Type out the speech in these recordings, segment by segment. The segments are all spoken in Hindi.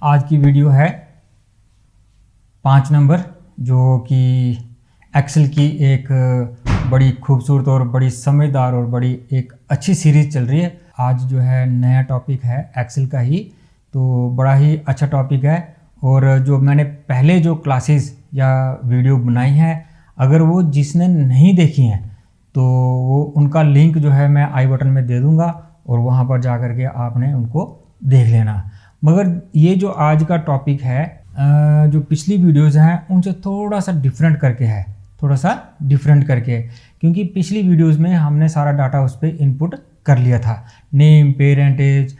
आज की वीडियो है 5 नंबर, जो कि एक्सेल की एक बड़ी खूबसूरत और बड़ी समझदार और बड़ी एक अच्छी सीरीज़ चल रही है। आज जो है नया टॉपिक है एक्सेल का ही, तो बड़ा ही अच्छा टॉपिक है। और जो मैंने पहले जो क्लासेस या वीडियो बनाई हैं, अगर वो जिसने नहीं देखी हैं तो वो उनका लिंक जो है मैं आई बटन में दे दूंगा और वहाँ पर जा कर के आपने उनको देख लेना। मगर ये जो आज का टॉपिक है, जो पिछली वीडियोज़ हैं उनसे थोड़ा सा डिफरेंट करके है, क्योंकि पिछली वीडियोज़ में हमने सारा डाटा उस पर इनपुट कर लिया था। नेम, पेरेंटेज,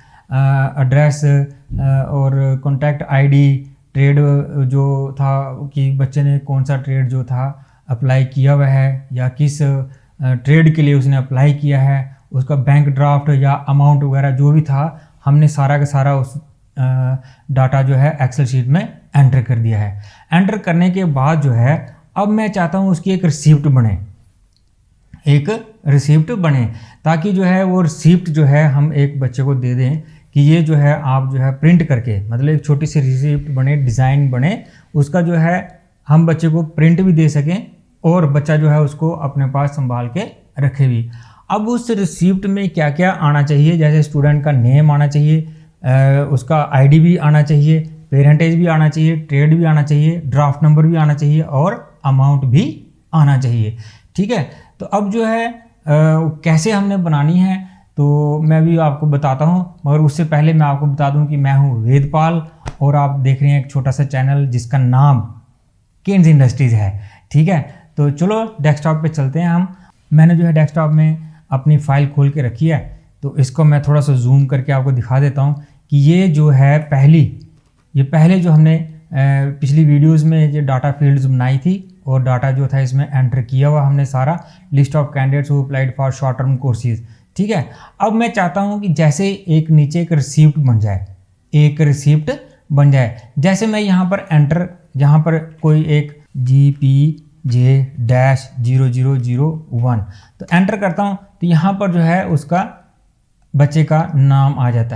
एड्रेस और कॉन्टैक्ट आईडी, ट्रेड जो था कि बच्चे ने कौन सा ट्रेड जो था अप्लाई किया हुआ है या किस ट्रेड के लिए उसने अप्लाई किया है, उसका बैंक ड्राफ्ट या अमाउंट वगैरह जो भी था, हमने सारा का सारा उस डाटा जो है एक्सेल शीट में एंटर कर दिया है। एंटर करने के बाद जो है अब मैं चाहता हूँ उसकी एक रिसिप्ट बने, ताकि जो है वो रिसिप्ट जो है हम एक बच्चे को दे दें कि ये जो है आप जो है प्रिंट करके, मतलब एक छोटी सी रिसिप्ट बने, डिज़ाइन बने, उसका जो है हम बच्चे को प्रिंट भी दे सकें और बच्चा जो है उसको अपने पास संभाल के रखे भी। अब उस रिसिप्ट में क्या क्या आना चाहिए, जैसे स्टूडेंट का नेम आना चाहिए, उसका आईडी भी आना चाहिए, पेरेंटेज भी आना चाहिए, ट्रेड भी आना चाहिए, ड्राफ्ट नंबर भी आना चाहिए और अमाउंट भी आना चाहिए। ठीक है, तो अब जो है कैसे हमने बनानी है तो मैं भी आपको बताता हूँ। मगर उससे पहले मैं आपको बता दूँ कि मैं हूँ वेदपाल और आप देख रहे हैं एक छोटा सा चैनल जिसका नाम केन्स इंडस्ट्रीज़ है। ठीक है, तो चलो डेस्कटॉप पे चलते हैं हम। मैंने जो है डेस्कटॉप में अपनी फ़ाइल खोल के रखी है, तो इसको मैं थोड़ा सा जूम करके आपको दिखा देता हूँ कि ये जो है पहले जो हमने पिछली वीडियोस में जो डाटा फील्ड्स बनाई थी और डाटा जो था इसमें एंटर किया हुआ हमने सारा, list of candidates who applied for short term courses. ठीक है, अब मैं चाहता हूँ कि जैसे एक नीचे एक रिसिप्ट बन जाए, जैसे मैं यहाँ पर कोई एक GPJ-0001 तो एंटर करता हूँ, तो यहाँ पर जो है उसका बच्चे का नाम आ जाता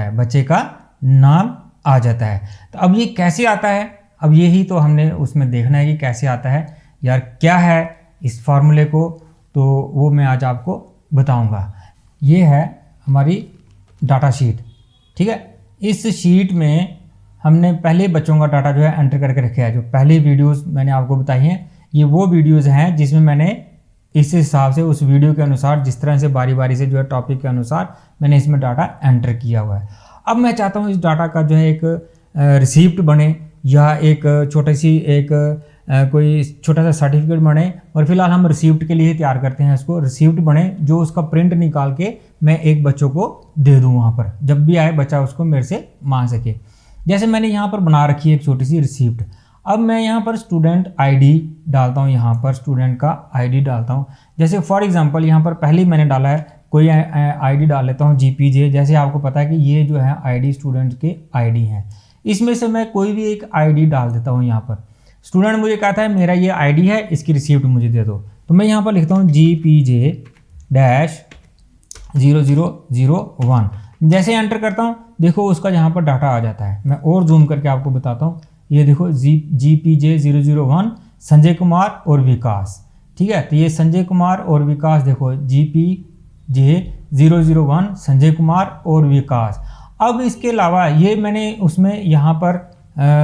है। तो अब ये कैसे आता है, अब यही तो हमने उसमें देखना है कि कैसे आता है यार, क्या है इस फार्मूले को, तो वो मैं आज आपको बताऊंगा। ये है हमारी डाटा शीट। ठीक है, इस शीट में हमने पहले बच्चों का डाटा जो है एंटर करके रखा है। जो पहली वीडियोस मैंने आपको बताई हैं, ये वो वीडियोस हैं जिसमें मैंने इस हिसाब से उस वीडियो के अनुसार, जिस तरह से बारी बारी से जो है टॉपिक के अनुसार मैंने इसमें डाटा एंटर किया हुआ है। अब मैं चाहता हूँ इस डाटा का जो है एक रिसिप्ट बने या एक कोई छोटा सा सर्टिफिकेट बने, और फिलहाल हम रिसिप्ट के लिए तैयार करते हैं इसको। रिसिप्ट बने जो उसका प्रिंट निकाल के मैं एक बच्चों को दे दूँ, वहाँ पर जब भी आए बच्चा उसको मेरे से मांग सके। जैसे मैंने यहाँ पर बना रखी है एक छोटी सी रिसिप्ट। अब मैं यहाँ पर स्टूडेंट आईडी डालता हूँ, यहाँ पर स्टूडेंट का आईडी डालता हूँ। जैसे फॉर एग्जांपल यहाँ पर पहले ही मैंने डाला है, कोई आईडी डाल लेता हूँ GPJ। जैसे आपको पता है कि ये जो है आईडी स्टूडेंट के आईडी हैं, इसमें से मैं कोई भी एक आईडी डाल देता हूँ। यहाँ पर स्टूडेंट मुझे कहता है मेरा ये आईडी है, इसकी रिसिप्ट मुझे दे दो, तो मैं यहाँ पर लिखता हूँ GPJ-0001। जैसे एंटर करता हूँ, देखो उसका यहाँ पर डाटा आ जाता है। मैं और जूम करके आपको बताता हूँ, ये देखो GPJ-001 संजय कुमार और विकास। ठीक है, तो ये संजय कुमार और विकास, देखो GPJ-001 संजय कुमार और विकास। अब इसके अलावा ये मैंने उसमें यहाँ पर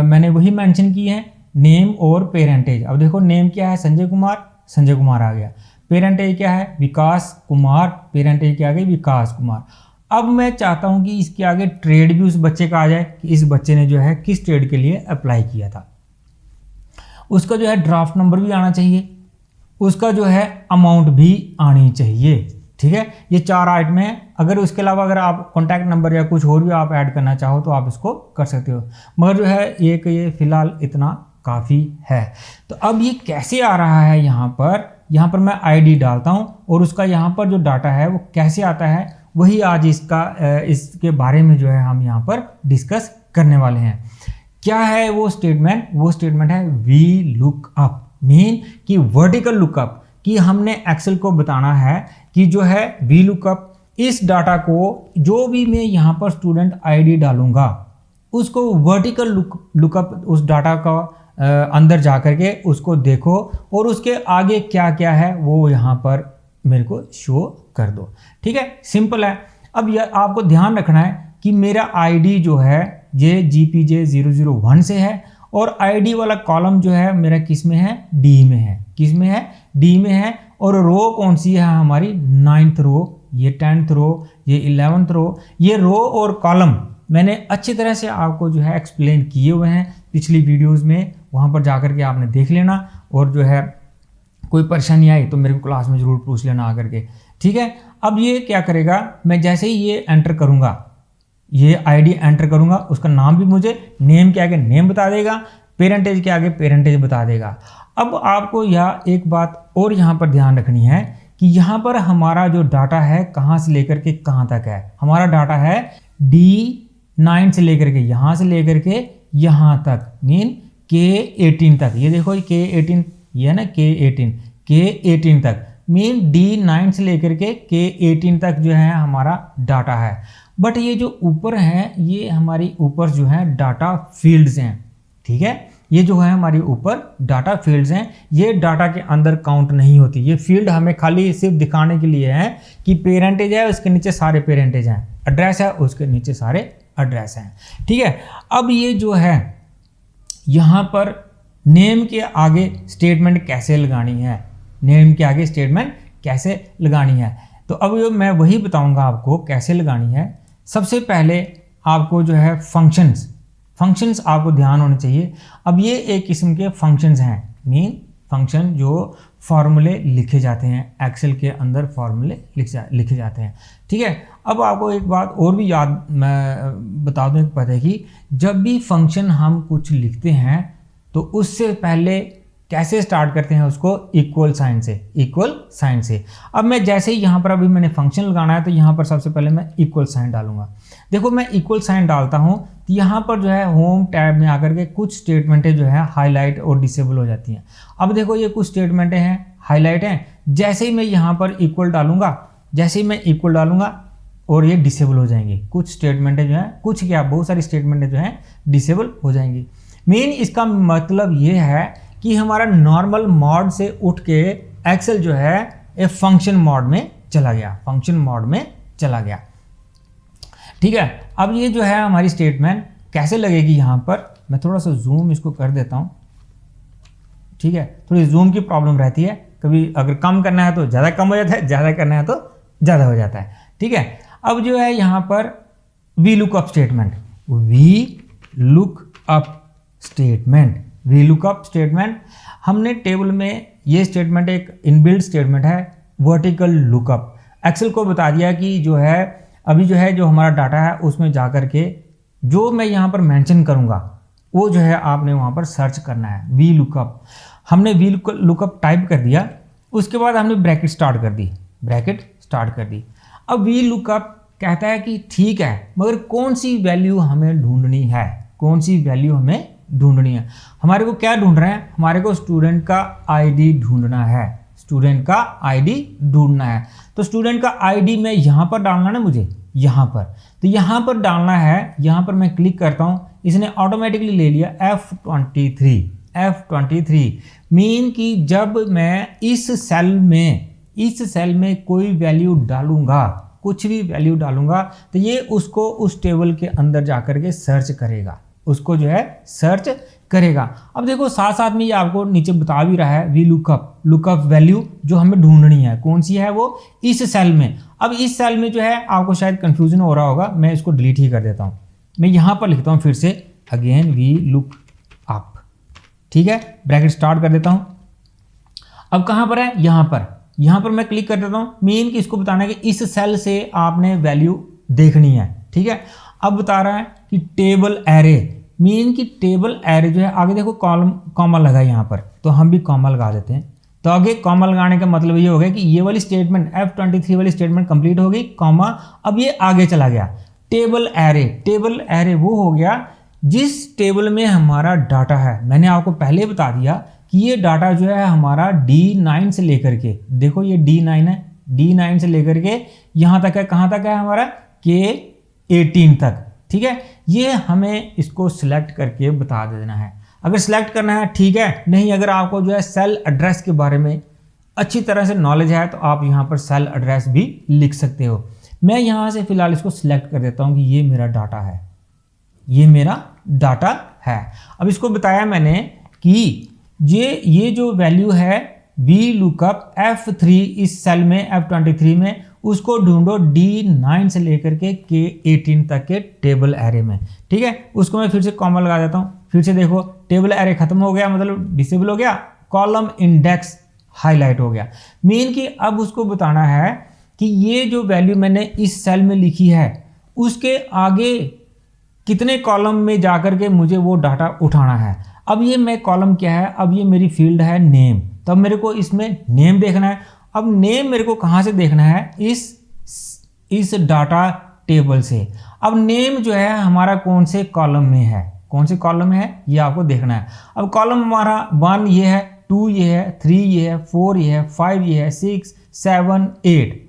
मैंने वही मेंशन की है, नेम और पेरेंटेज। अब देखो नेम क्या है, संजय कुमार आ गया। पेरेंटेज क्या है, विकास कुमार, पेरेंटेज क्या आ गई, विकास कुमार। अब मैं चाहता हूं कि इसके आगे ट्रेड भी उस बच्चे का आ जाए कि इस बच्चे ने जो है किस ट्रेड के लिए अप्लाई किया था। उसका जो है ड्राफ्ट नंबर भी आना चाहिए, उसका जो है अमाउंट भी आनी चाहिए। ठीक है, ये 4 आइटम है। अगर उसके अलावा अगर आप कॉन्टैक्ट नंबर या कुछ और भी आप ऐड करना चाहो तो आप इसको कर सकते हो, मगर जो है ये फिलहाल इतना काफ़ी है। तो अब ये कैसे आ रहा है, यहाँ पर मैं आईडी डालता हूँ और उसका यहाँ पर जो डाटा है वो कैसे आता है, वही आज इसके बारे में जो है हम यहाँ पर डिस्कस करने वाले हैं। क्या है वो स्टेटमेंट है वी लुक अप, मीन कि वर्टिकल लुकअप, कि हमने एक्सेल को बताना है कि जो है वी लुकअप, इस डाटा को जो भी मैं यहाँ पर स्टूडेंट आईडी डालूंगा उसको वर्टिकल लुकअप उस डाटा का अंदर जा करके उसको देखो और उसके आगे क्या क्या है वो यहाँ पर मेरे को शो कर दो। ठीक है, सिंपल है। अब यह आपको ध्यान रखना है कि मेरा आईडी जो है ये GPJ001 से है और आईडी वाला कॉलम जो है मेरा किस में है, डी में है। किस में है, डी में है। और रो कौन सी है हमारी, 9th रो, ये 10th रो, ये 11th रो। ये रो और कॉलम मैंने अच्छी तरह से आपको जो है एक्सप्लेन किए हुए हैं पिछली वीडियोस में, वहाँ पर जाकर के आपने देख लेना। और जो है कोई परेशानी आई तो मेरे को क्लास में ज़रूर पूछ लेना आकर के। ठीक है, अब ये क्या करेगा, मैं जैसे ही ये एंटर करूँगा, ये आईडी एंटर करूँगा, उसका नाम भी मुझे नेम के आगे नेम बता देगा, पेरेंटेज के आगे पेरेंटेज बता देगा। अब आपको यह एक बात और यहाँ पर ध्यान रखनी है कि यहाँ पर हमारा जो डाटा है कहाँ से लेकर के कहाँ तक है। हमारा डाटा है D9 से लेकर के यहाँ से लेकर के यहाँ तक, मीन K18 तक। ये देखो K18, ये है ना K18 तक, मीन D9 से लेकर के K18 तक जो है हमारा डाटा है। बट ये जो ऊपर है ये हमारी ऊपर जो है डाटा फील्ड्स हैं। ठीक है, ये जो है हमारी ऊपर डाटा फील्ड्स हैं, ये डाटा के अंदर काउंट नहीं होती। ये फील्ड हमें खाली सिर्फ दिखाने के लिए है कि पेरेंटेज है उसके नीचे सारे पेरेंटेज हैं, एड्रेस है उसके नीचे सारे एड्रेस हैं। ठीक है, अब ये जो है यहाँ पर नेम के आगे स्टेटमेंट कैसे लगानी है, नेम के आगे स्टेटमेंट कैसे लगानी है, तो अब ये मैं वही बताऊंगा आपको कैसे लगानी है। सबसे पहले आपको जो है फंक्शंस आपको ध्यान होने चाहिए। अब ये एक किस्म के फंक्शंस हैं, मीन फंक्शन जो फार्मूले लिखे जाते हैं, एक्सेल के अंदर फार्मूले लिखे जाते हैं। ठीक है, अब आपको एक बात और भी याद मैं बता दूं, एक बात है कि जब भी फंक्शन हम कुछ लिखते हैं तो उससे पहले कैसे स्टार्ट करते हैं उसको, इक्वल साइन से। अब मैं जैसे ही यहाँ पर अभी मैंने फंक्शन लगाना है तो यहाँ पर सबसे पहले मैं इक्वल साइन डालूंगा। देखो मैं इक्वल साइन डालता हूँ तो यहाँ पर जो है होम टैब में आकर के कुछ स्टेटमेंटें जो है हाईलाइट और डिसेबल हो जाती हैं। अब देखो ये कुछ स्टेटमेंटें हैं हाईलाइट हैं, जैसे ही मैं यहाँ पर इक्वल डालूंगा और ये डिसेबल हो जाएंगी। कुछ स्टेटमेंटें जो है, कुछ क्या बहुत सारी स्टेटमेंटें जो है डिसेबल हो जाएंगी। मेन इसका मतलब ये है कि हमारा नॉर्मल मोड से उठ के एक्सेल जो है एक फंक्शन मोड में चला गया। ठीक है, अब ये जो है हमारी स्टेटमेंट कैसे लगेगी, यहाँ पर मैं थोड़ा सा जूम इसको कर देता हूँ। ठीक है, थोड़ी जूम की प्रॉब्लम रहती है, कभी अगर कम करना है तो ज़्यादा कम हो जाता है, ज़्यादा करना है तो ज़्यादा हो जाता है। ठीक है, अब जो है यहाँ पर वी लुकअप स्टेटमेंट हमने टेबल में, ये स्टेटमेंट एक इनबिल्ट स्टेटमेंट है, वर्टिकल लुकअप। एक्सेल को बता दिया कि जो है अभी जो है जो हमारा डाटा है उसमें जा कर के जो मैं यहाँ पर मेंशन करूँगा वो जो है आपने वहाँ पर सर्च करना है। वी लुकअप, हमने वी लुकअप टाइप कर दिया, उसके बाद हमने ब्रैकेट स्टार्ट कर दी। अब वी लुकअप कहता है कि ठीक है, मगर कौन सी वैल्यू हमें ढूंढनी है, हमारे को क्या ढूंढ रहे हैं, हमारे को स्टूडेंट का आईडी ढूंढना है। तो स्टूडेंट का आईडी में यहाँ पर डालना है मुझे, यहाँ पर डालना है। यहाँ पर मैं क्लिक करता हूँ, इसने ऑटोमेटिकली ले लिया F23 मीन कि जब मैं इस सेल में कोई वैल्यू डालूंगा, कुछ भी वैल्यू डालूंगा तो ये उसको उस टेबल के अंदर जाकर के सर्च करेगा। अब देखो साथ साथ में ये आपको नीचे बता भी रहा है वी लुकअप वैल्यू जो हमें ढूंढनी है कौन सी है, वो इस सेल में। अब इस सेल में जो है आपको शायद कंफ्यूजन हो रहा होगा, मैं इसको डिलीट ही कर देता हूँ। मैं यहाँ पर लिखता हूँ फिर से अगेन वी लुक अप। ठीक है, ब्रैकेट स्टार्ट कर देता हूँ। अब कहाँ पर है, यहाँ पर मैं क्लिक कर देता हूँ। मेन कि इसको बताना है कि इस सेल से आपने वैल्यू देखनी है। ठीक है, अब बता रहा है कि टेबल एरे, मीन की टेबल एरे जो है आगे देखो कॉमा लगा है यहाँ पर, तो हम भी कॉमा लगा देते हैं। तो आगे कॉमा लगाने का मतलब ये हो गया कि ये वाली स्टेटमेंट F23 वाली स्टेटमेंट कंप्लीट हो गई, कॉमा अब ये आगे चला गया। टेबल एरे वो हो गया जिस टेबल में हमारा डाटा है। मैंने आपको पहले बता दिया कि ये डाटा जो है हमारा D9 से लेकर के, देखो ये D9 है, D9 से लेकर के यहाँ तक है, कहाँ तक है हमारा K18 तक। ठीक है, ये हमें इसको सिलेक्ट करके बता देना है। अगर सिलेक्ट करना है ठीक है, नहीं अगर आपको जो है सेल एड्रेस के बारे में अच्छी तरह से नॉलेज है तो आप यहाँ पर सेल एड्रेस भी लिख सकते हो। मैं यहाँ से फिलहाल इसको सिलेक्ट कर देता हूँ कि ये मेरा डाटा है, ये मेरा डाटा है। अब इसको बताया मैंने कि ये जो वैल्यू है वी लुकअप F3 इस सेल में F23 में, उसको ढूंढो D9 से लेकर के K18 तक के टेबल एरे में। ठीक है, उसको मैं फिर से कॉमा लगा देता हूँ। फिर से देखो टेबल एरे खत्म हो गया, मतलब डिसेबल हो गया, कॉलम इंडेक्स हाईलाइट हो गया। मीन कि अब उसको बताना है कि ये जो वैल्यू मैंने इस सेल में लिखी है उसके आगे कितने कॉलम में जाकर के मुझे वो डाटा उठाना है। अब ये मैं कॉलम क्या है, अब ये मेरी फील्ड है नेम, तब मेरे को इसमें नेम देखना है। अब नेम मेरे को कहाँ से देखना है, इस डाटा टेबल से। अब नेम जो है हमारा कौन से कॉलम में है, कौन से कॉलम में है ये आपको देखना है। अब कॉलम हमारा 1 ये है, 2 ये है, 3 ये है, 4 ये है, 5 ये है, 6 7 8।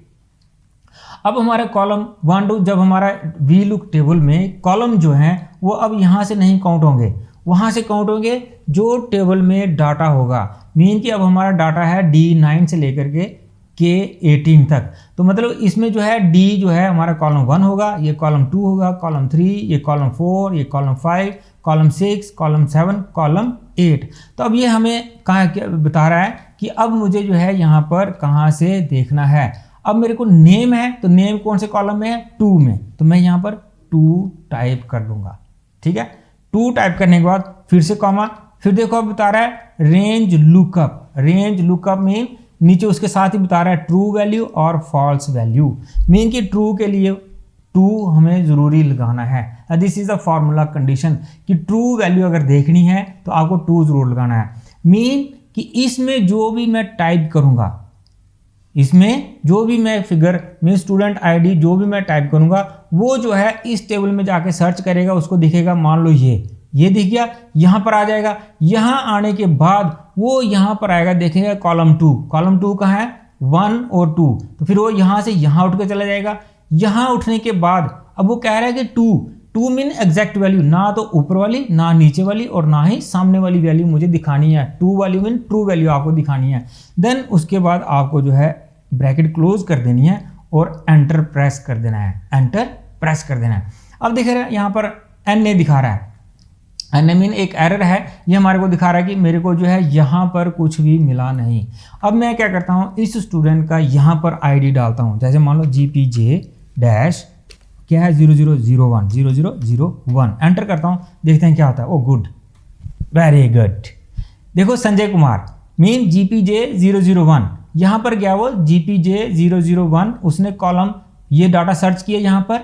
अब हमारा कॉलम 1 2 जब हमारा वी लुक टेबल में कॉलम जो हैं वो अब यहाँ से नहीं काउंट होंगे, वहाँ से काउंट होंगे जो टेबल में डाटा होगा। मीन कि अब हमारा डाटा है D9 से लेकर के K18 तक। तो मतलब इसमें जो है D जो है हमारा कॉलम 1 होगा, ये कॉलम 2 होगा, कॉलम 3, ये कॉलम 4, ये कॉलम 5, कॉलम 6, कॉलम 7, कॉलम 8। तो अब ये हमें कहाँ बता रहा है कि अब मुझे जो है यहाँ पर कहाँ से देखना है। अब मेरे को नेम है, तो नेम कौन से कॉलम में है, 2 में, तो मैं यहाँ पर 2 टाइप कर दूंगा। ठीक है, 2 टाइप करने के बाद फिर से कॉमा, फिर देखो अब बता रहा है range lookup. Range lookup mean नीचे उसके साथ ही बता रहा है ट्रू वैल्यू और फॉल्स वैल्यू। मीन कि ट्रू के लिए 2 हमें ज़रूरी लगाना है। This is the formula condition कि ट्रू वैल्यू अगर देखनी है तो आपको 2 ज़रूर लगाना है। मीन कि इसमें जो भी मैं टाइप करूँगा, इसमें जो भी मैं फिगर में स्टूडेंट आईडी जो भी मैं टाइप करूँगा वो जो है इस टेबल में जाके सर्च करेगा, उसको दिखेगा। मान लो ये दिख गया, यहाँ पर आ जाएगा। यहाँ आने के बाद वो यहाँ पर आएगा, देखेगा कॉलम 2। कॉलम 2 कहाँ है, 1 और 2, तो फिर वो यहाँ से यहाँ उठ के चला जाएगा। यहाँ उठने के बाद अब वो कह रहा है कि 2 मीन एग्जैक्ट वैल्यू, ना तो ऊपर वाली ना नीचे वाली और ना ही सामने वाली वैल्यू मुझे दिखानी है। 2 वैल्यू मीन ट्रू वैल्यू आपको दिखानी है। देन उसके बाद आपको जो है ब्रैकेट क्लोज कर देनी है और एंटर प्रेस कर देना है, एंटर प्रेस कर देना है। अब देख रहे हैं यहाँ पर एन ए दिखा रहा है, एन ए मीन एक एरर है, ये हमारे को दिखा रहा है कि मेरे को जो है यहाँ पर कुछ भी मिला नहीं। अब मैं क्या करता हूँ, इस स्टूडेंट का यहाँ पर आईडी डालता हूँ। जैसे मान लो GPJ डैश क्या है 0001 0001, एंटर करता हूँ, देखते हैं क्या होता है। ओ गुड, वेरी गुड। देखो संजय कुमार मीन GPJ 001, यहाँ पर गया वो GPJ 001, उसने कॉलम ये डाटा सर्च किया, यहाँ पर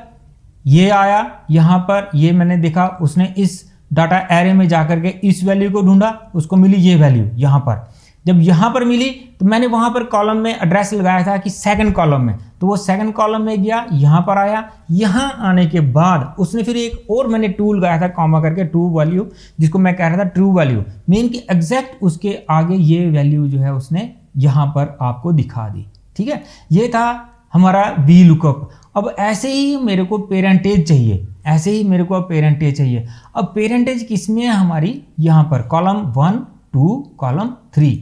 ये आया, यहाँ पर ये मैंने देखा, उसने इस डाटा एरे में जाकर के इस वैल्यू को ढूंढा, उसको मिली ये वैल्यू यहाँ पर। जब यहाँ पर मिली तो मैंने वहाँ पर कॉलम में एड्रेस लगाया था कि सेकंड कॉलम में, तो वो सेकंड कॉलम में गया, यहाँ पर आया। यहाँ आने के बाद उसने फिर एक और मैंने टू लगाया था कॉमा करके, ट्रू वैल्यू, जिसको मैं कह रहा था ट्रू वैल्यू मीन कि एग्जैक्ट उसके आगे ये वैल्यू जो है उसने यहाँ पर आपको दिखा दी। ठीक है, ये था हमारा वी लुकअप। अब ऐसे ही मेरे को पेरेंटेज चाहिए, ऐसे ही मेरे को अब पेरेंटेज चाहिए। अब पेरेंटेज किसमें है हमारी, यहाँ पर कॉलम 1 2 कॉलम 3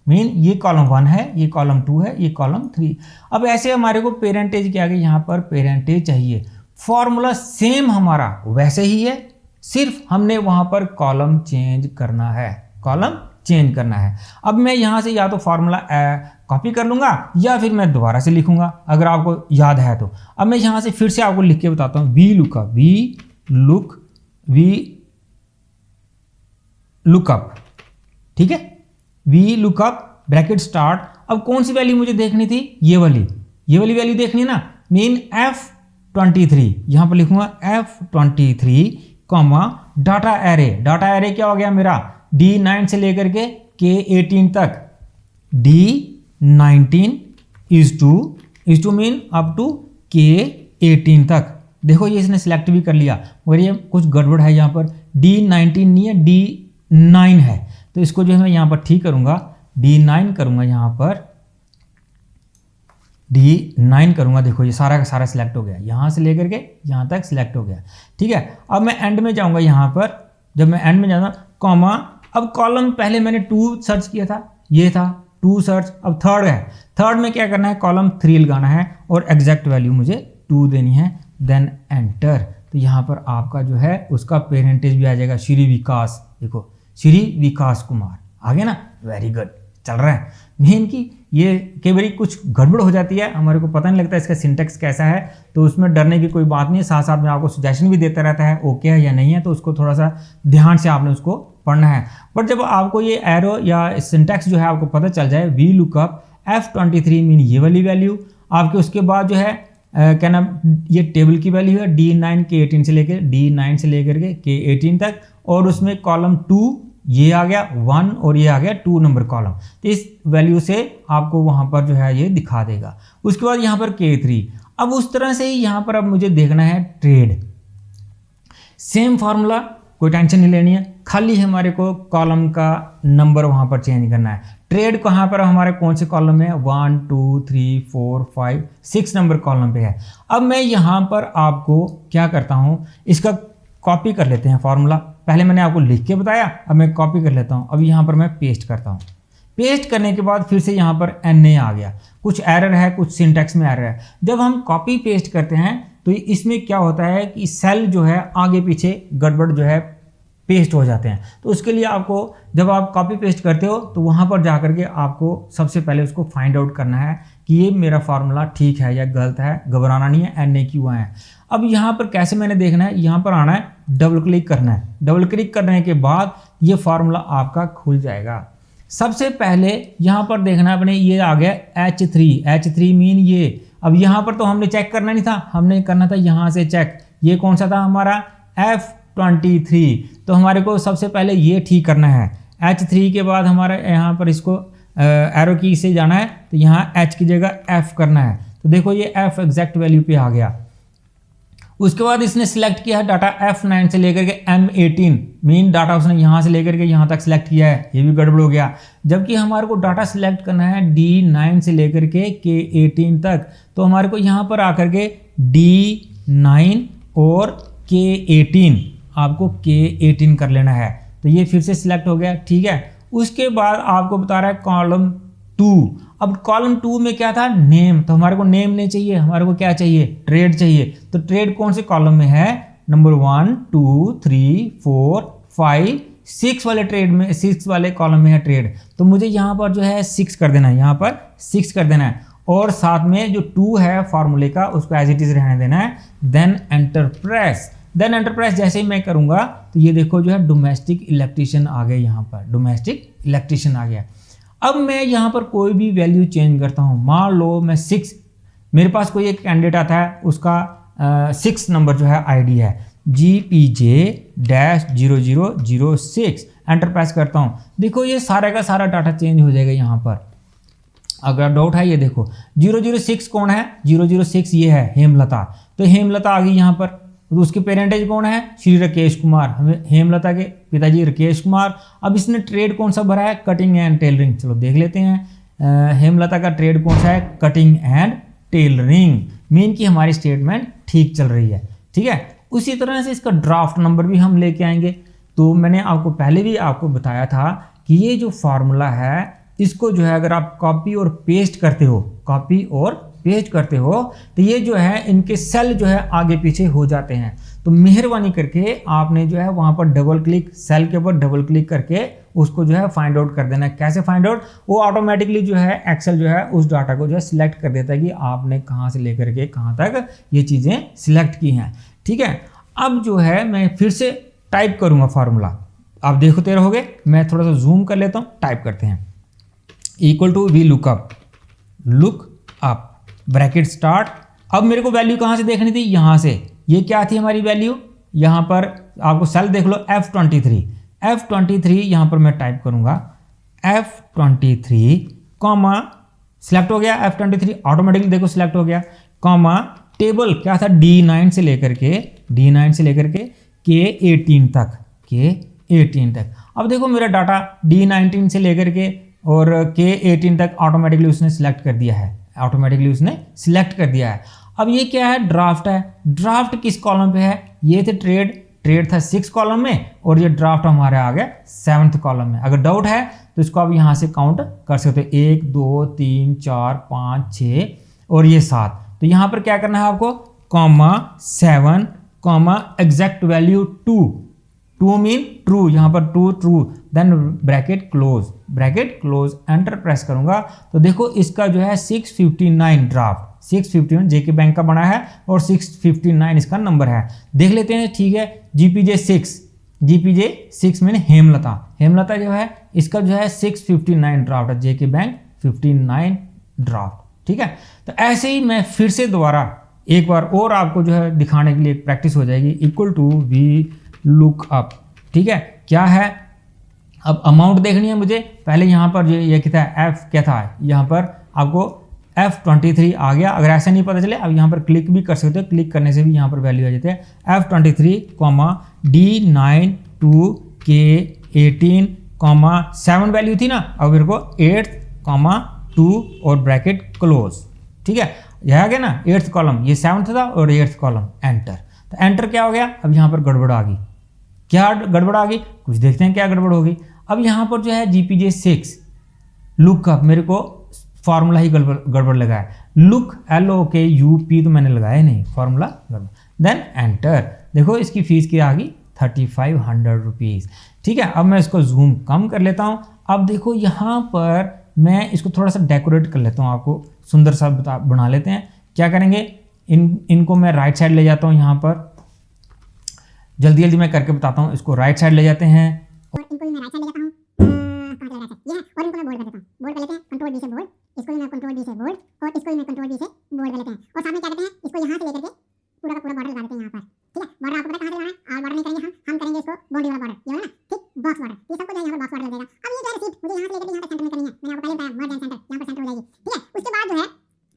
मीन ये कॉलम 1 है, ये कॉलम 2 है, ये कॉलम 3। अब ऐसे हमारे को पेरेंटेज के आगे यहाँ पर पेरेंटेज चाहिए। फॉर्मूला सेम हमारा वैसे ही है, सिर्फ हमने वहाँ पर कॉलम चेंज करना है, कॉलम चेंज करना है। अब मैं यहाँ से या तो फॉर्मूला कॉपी कर लूँगा या फिर मैं दोबारा से लिखूँगा अगर आपको याद है तो। अब मैं यहाँ से फिर से आपको लिख के बताता हूँ, वी लुकअप। ठीक है, वी लुकअप ब्रैकेट स्टार्ट। अब कौन सी वैल्यू मुझे देखनी थी, ये वाली वैल्यू देखनी है ना, मीन F23। यहाँ पर लिखूंगा F23 कॉमा डाटा एरे क्या हो गया मेरा, D9 से लेकर के K18 तक। D19 is to mean up to K18 तक। देखो ये इसने सिलेक्ट भी कर लिया, मगर ये कुछ गड़बड़ है, यहाँ पर D19 नहीं है, D9 है। तो इसको जो है मैं यहाँ पर ठीक करूँगा, D9 करूँगा यहाँ पर D9 करूँगा, देखो ये सारा का सारा सिलेक्ट हो गया, यहाँ से लेकर के यहाँ तक सिलेक्ट हो गया। ठीक है, अब मैं एंड में जाऊँगा, यहाँ पर जब मैं एंड में जाऊँगा कॉमा, अब कॉलम पहले मैंने 2 सर्च किया था, ये था 2 सर्च, अब थर्ड है, थर्ड में क्या करना है, कॉलम 3 लगाना है और एग्जैक्ट वैल्यू मुझे 2 देनी है, देन एंटर। तो यहाँ पर आपका जो है उसका पेरेंटेज भी आ जाएगा, श्री विकास, देखो श्री विकास कुमार आ गया ना, वेरी गुड, चल रहा है। मेन की ये कई बार कुछ गड़बड़ हो जाती है, हमारे को पता नहीं लगता इसका सिंटेक्स कैसा है, तो उसमें डरने की कोई बात नहीं है, साथ साथ में आपको सजेशन भी देता रहता है ओके है या नहीं है, तो उसको थोड़ा सा ध्यान से आपने उसको पढ़ना है। बट जब आपको ये एरो या सिंटेक्स जो है आपको पता चल जाए, वी लुकअप F23 मीन ये वाली वैल्यू आपके, उसके बाद जो है क्या नाम, ये टेबल की वैल्यू है D9 K18 से लेकर D9 से लेकर के K18 तक, और उसमें कॉलम 2 ये आ गया 1 और ये आ गया 2 नंबर कॉलम, तो इस वैल्यू से आपको वहां पर जो है ये दिखा देगा। उसके बाद यहाँ पर K3, अब उस तरह से ही यहाँ पर अब मुझे देखना है ट्रेड, सेम फार्मूला, कोई टेंशन नहीं लेनी है, खाली हमारे को कॉलम का नंबर वहां पर चेंज करना है। ट्रेड कहाँ पर हमारे कौन से कॉलम में है, 1 2 3 4 5 6 नंबर कॉलम पे है। अब मैं यहाँ पर आपको क्या करता हूँ, इसका कॉपी कर लेते हैं फार्मूला, पहले मैंने आपको लिख के बताया, अब मैं कॉपी कर लेता हूँ। अब यहाँ पर मैं पेस्ट करता हूँ, पेस्ट करने के बाद फिर से यहाँ पर NA आ गया, कुछ एरर है, कुछ सिंटेक्स में एरर है। जब हम कॉपी पेस्ट करते हैं तो इसमें क्या होता है कि सेल जो है आगे पीछे गड़बड़ जो है पेस्ट हो जाते हैं, तो उसके लिए आपको जब आप कॉपी पेस्ट करते हो तो वहाँ पर जा करके आपको सबसे पहले उसको फाइंड आउट करना है कि ये मेरा फार्मूला ठीक है या गलत है, घबराना नहीं है, NA क्यों है। अब यहाँ पर कैसे मैंने देखना है, यहाँ पर आना है, डबल क्लिक करना है, डबल क्लिक करने के बाद ये फार्मूला आपका खुल जाएगा। सबसे पहले यहाँ पर देखना अपने, ये आ गया H3 मीन ये, अब यहाँ पर तो हमने चेक करना नहीं था, हमने करना था यहाँ से चेक, ये कौन सा था हमारा F23, तो हमारे को सबसे पहले ये ठीक करना है। H3 के बाद हमारा यहाँ पर इसको एरो की से जाना है, तो यहाँ H की जगह F करना है, तो देखो ये F एग्जैक्ट वैल्यू पे आ गया। उसके बाद इसने सिलेक्ट किया है डाटा F9 से लेकर के M18 मीन डाटा उसने यहाँ से लेकर के यहाँ तक सिलेक्ट किया है, ये भी गड़बड़ हो गया। जबकि हमारे को डाटा सिलेक्ट करना है D9 से लेकर के K18 तक, तो हमारे को यहाँ पर आकर के D9 और K18 आपको K18 कर लेना है, तो ये फिर से सिलेक्ट हो गया। ठीक है, उसके बाद आपको बता रहा है कॉलम 2, अब कॉलम 2 में क्या था, नेम, तो हमारे को नेम नहीं चाहिए, हमारे को क्या चाहिए, ट्रेड चाहिए। तो ट्रेड कौन से कॉलम में है, नंबर 1 2 3 4 5 6 वाले ट्रेड में, 6 वाले कॉलम में है ट्रेड, तो मुझे यहाँ पर जो है 6 कर देना है, यहाँ पर 6 कर देना है, और साथ में जो 2 है फार्मूले का उसको एज इट इज रहने देना है। Then enter press, then enter press जैसे ही मैं करूँगा तो ये देखो जो है डोमेस्टिक इलेक्ट्रिशियन आ गया, यहाँ पर डोमेस्टिक इलेक्ट्रिशियन आ गया। अब मैं यहाँ पर कोई भी वैल्यू चेंज करता हूँ, मान लो मैं 6, मेरे पास कोई एक कैंडिडेट आता है, उसका 6 नंबर जो है आईडी है GPJ-0006, एंटर प्रेस करता हूँ, देखो ये सारा का सारा डाटा चेंज हो जाएगा। यहाँ पर अगर डाउट है, ये देखो 006 कौन है, 006 ये है हेमलता, तो हेमलता आ गई यहाँ पर, तो उसके पेरेंटेज कौन है, श्री राकेश कुमार, हमें हेमलता के पिताजी राकेश कुमार। अब इसने ट्रेड कौन सा भरा है, कटिंग एंड टेलरिंग, चलो देख लेते हैं हेमलता का ट्रेड कौन सा है, कटिंग एंड टेलरिंग, मीन की हमारी स्टेटमेंट ठीक चल रही है। ठीक है, उसी तरह से इसका ड्राफ्ट नंबर भी हम लेके आएंगे। तो मैंने आपको पहले भी आपको बताया था कि ये जो फार्मूला है इसको जो है अगर आप कॉपी और पेस्ट करते हो, कॉपी और पेस्ट करते हो, तो ये जो है इनके सेल जो है आगे पीछे हो जाते हैं। तो मेहरबानी करके आपने जो है वहाँ पर डबल क्लिक, सेल के ऊपर डबल क्लिक करके उसको जो है फाइंड आउट कर देना है। कैसे फाइंड आउट, वो ऑटोमेटिकली जो है एक्सेल जो है उस डाटा को जो है सिलेक्ट कर देता है कि आपने कहाँ से लेकर के कहाँ तक ये चीज़ें सिलेक्ट की हैं। ठीक है, अब जो है मैं फिर से टाइप करूँगा फार्मूला, आप देखते रहोगे, मैं थोड़ा सा जूम कर लेता हूँ, टाइप करते हैं equal to V lookup, look up bracket start. अब मेरे को वैल्यू कहाँ से देखनी थी, यहाँ से, ये क्या थी हमारी वैल्यू, यहाँ पर आपको सेल देख लो F23 यहाँ पर मैं टाइप करूँगा F23 कॉमा, सिलेक्ट हो गया F23 ऑटोमेटिकली, देखो सिलेक्ट हो गया, कॉमा टेबल क्या था D9 से लेकर के K18 तक। अब देखो मेरा डाटा D19 से लेकर के और K18 तक ऑटोमेटिकली उसने सिलेक्ट कर दिया है, ऑटोमेटिकली उसने सिलेक्ट कर दिया है। अब ये क्या है, ड्राफ्ट है। ड्राफ्ट किस कॉलम पे है, ये थे ट्रेड था 6 कॉलम में और ये ड्राफ्ट हमारे आ गया 7th कॉलम में। अगर डाउट है तो इसको आप यहाँ से काउंट कर सकते हो, 1 2 3 4 5 6 और ये 7। तो यहाँ पर क्या करना है आपको, comma 7 comma exact value 2 mean true, यहाँ पर true, then bracket close, enter press करूंगा तो देखो इसका जो है 659 ड्राफ्ट 651 जेके बैंक का बना है और 659 इसका नंबर है। देख लेते हैं, ठीक है। जीपीजे 6 में हेमलता जो है इसका जो है 659 ड्राफ्ट है, जेके बैंक 59 ड्राफ्ट, ठीक है। तो ऐसे ही मैं फिर से दोबारा एक बार और आपको जो है दिखाने के लिए प्रैक्टिस हो जाएगी। Equal to V look up, ठीक है। क्या है, अब अमाउंट देखनी है मुझे। पहले यहाँ पर ये क्या था, एफ क्या था, यहाँ पर आपको F23 आ गया। अगर ऐसा नहीं पता चले अब यहाँ पर क्लिक भी कर सकते हो, क्लिक करने से भी यहाँ पर वैल्यू आ जाती है। F23, D9 2 K18, 7 वैल्यू थी ना, अब मेरे को 8, 2 और ब्रैकेट क्लोज, ठीक है। यह आ गया ना 8th कॉलम, ये 7th था और 8th कॉलम, एंटर। तो एंटर क्या हो गया, अब यहाँ पर गड़बड़ आ गई। क्या गड़बड़ आ गई, कुछ देखते हैं क्या गड़बड़ होगी। अब यहाँ पर जो है जीपीजे 6 लुकअप, मेरे को फार्मूला ही गड़बड़ लगा है। लुक LOKUP तो मैंने लगाया नहीं, फार्मूला गड़बड़। देन एंटर, देखो इसकी फीस क्या आ गई 3500 रुपीज़, ठीक है। अब मैं इसको जूम कम कर लेता हूँ। अब देखो यहाँ पर मैं इसको थोड़ा सा डेकोरेट कर लेता हूँ, आपको सुंदर सा बना लेते हैं। क्या करेंगे, इनको मैं राइट साइड ले जाता हूँ। यहाँ पर जल्दी मैं करके बताता हूँ। इसको राइट साइड ले जाते हैं और इनको भी मैं राइट साइड ले जाता हूँ, ये है। और इनको मैं बोल्ड कर देता हूँ, बोल्ड कर लेते हैं, कंट्रोल B से बोल्ड, इसको भी मैं कंट्रोल B से बोल्ड और इसको भी मैं कंट्रोल B से बोल्ड कर लेते हैं। और साथ में क्या करते हैं, इसको यहाँ से लेकर के पूरा का पूरा बॉर्डर लगा देते हैं यहाँ पर, ठीक है। बॉर्डर आपको पता कहाँ से लगाना है, और बॉर्डर नहीं करेंगे हम करेंगे इसको बाउंड्री वाला बॉर्डर, ये वाला ना, ठीक, बॉक्स बॉर्डर। ये सबको जो है यहाँ पर बॉक्स बॉर्डर लगेगा। अब ये जो है रिसीप्ट मुझे यहाँ से लेकर के यहाँ पर सेंटर में करनी है। मैंने आपको पहले बताया वर्ड एंड सेंटर, यहाँ पर सेंटर हो जाएगी, ठीक है। उसके बाद जो है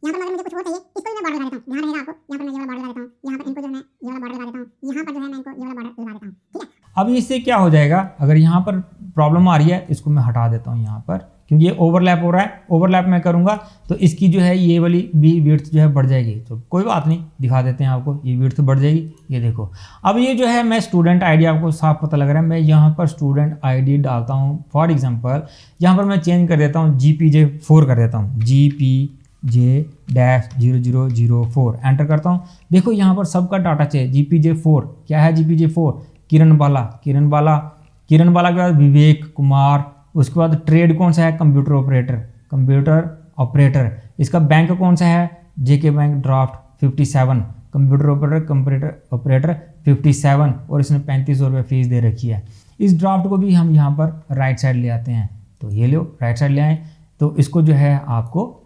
यहाँ पर अगर मुझे कुछ और चाहिए, इसको भी मैं बॉर्डर लगा देता हूँ, ध्यान रहेगा आपको। यहाँ पर मैं ये वाला बॉर्डर लगा देता हूँ, यहाँ पर इनको जो मैं ये वाला बॉर्डर लगा देता हूँ, यहाँ पर जो है मैं इनको ये वाला बॉर्डर लगा देता हूँ, ठीक है। अब इससे क्या हो जाएगा, अगर यहाँ पर प्रॉब्लम आ रही है इसको मैं हटा देता हूँ यहाँ पर, क्योंकि ये ओवरलैप हो रहा है। ओवरलैप मैं करूँगा तो इसकी जो है ये वाली भी विड्थ जो है बढ़ जाएगी। तो कोई बात नहीं, दिखा देते हैं आपको, ये विड्थ बढ़ जाएगी, ये देखो। अब ये जो है मैं स्टूडेंट आईडी, आपको साफ पता लग रहा है, मैं यहाँ पर स्टूडेंट आईडी डालता हूँ। फॉर एग्जांपल यहाँ पर मैं चेंज कर देता हूँ, GPJ4 कर देता हूँ, GPJ-0004, एंटर करता हूँ। देखो यहाँ पर सबका डाटा चाहिए। GPJ4 क्या है, GPJ4 किरण बाला के बाद विवेक कुमार, उसके बाद ट्रेड कौन सा है, कंप्यूटर ऑपरेटर। इसका बैंक कौन सा है, जेके बैंक ड्राफ्ट 57, कंप्यूटर ऑपरेटर 57 और इसने 3500 रुपये फीस दे रखी है। इस ड्राफ्ट को भी हम यहाँ पर राइट साइड ले आते हैं, तो ये लो राइट साइड ले आए तो इसको जो है आपको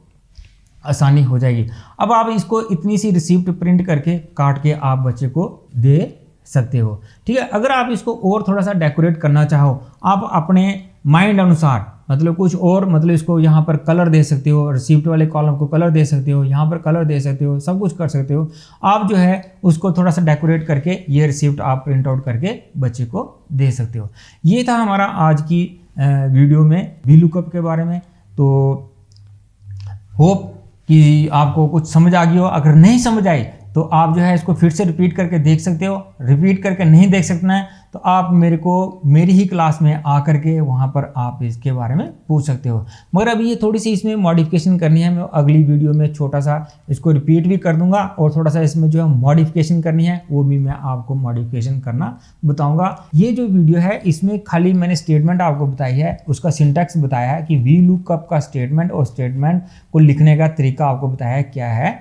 आसानी हो जाएगी। अब आप इसको इतनी सी रिसिप्ट प्रिंट करके काट के आप बच्चे को दे सकते हो, ठीक है। अगर आप इसको और थोड़ा सा डेकोरेट करना चाहो, आप अपने माइंड अनुसार, मतलब कुछ और, मतलब इसको यहाँ पर कलर दे सकते हो, रिसिप्ट वाले कॉलम को कलर दे सकते हो, यहाँ पर कलर दे सकते हो, सब कुछ कर सकते हो। आप जो है उसको थोड़ा सा डेकोरेट करके ये रिसिप्ट आप प्रिंट आउट करके बच्चे को दे सकते हो। ये था हमारा आज की वीडियो में VLOOKUP के बारे में। तो होप कि आपको कुछ समझ आ गई हो। अगर नहीं समझ आई तो आप जो है इसको फिर से रिपीट करके देख सकते हो। रिपीट करके नहीं देख सकना है तो आप मेरी ही क्लास में आकर के वहाँ पर आप इसके बारे में पूछ सकते हो। मगर अभी ये थोड़ी सी इसमें मॉडिफिकेशन करनी है। मैं अगली वीडियो में छोटा सा इसको रिपीट भी कर दूंगा और थोड़ा सा इसमें जो है मॉडिफिकेशन करनी है वो भी मैं आपको मॉडिफिकेशन करना बताऊंगा। ये जो वीडियो है इसमें खाली मैंने स्टेटमेंट आपको बताई है, उसका सिंटैक्स बताया है कि VLOOKUP का स्टेटमेंट और स्टेटमेंट को लिखने का तरीका आपको बताया है क्या है,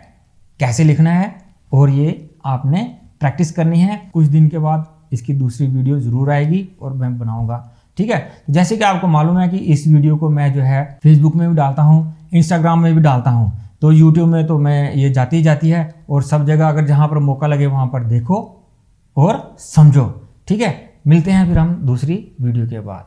कैसे लिखना है, और ये आपने प्रैक्टिस करनी है। कुछ दिन के बाद इसकी दूसरी वीडियो ज़रूर आएगी और मैं बनाऊंगा, ठीक है। जैसे कि आपको मालूम है कि इस वीडियो को मैं जो है फेसबुक में भी डालता हूँ, इंस्टाग्राम में भी डालता हूँ, तो यूट्यूब में तो मैं ये जाती है और सब जगह अगर जहाँ पर मौका लगे वहाँ पर देखो और समझो, ठीक है। मिलते हैं फिर हम दूसरी वीडियो के बाद।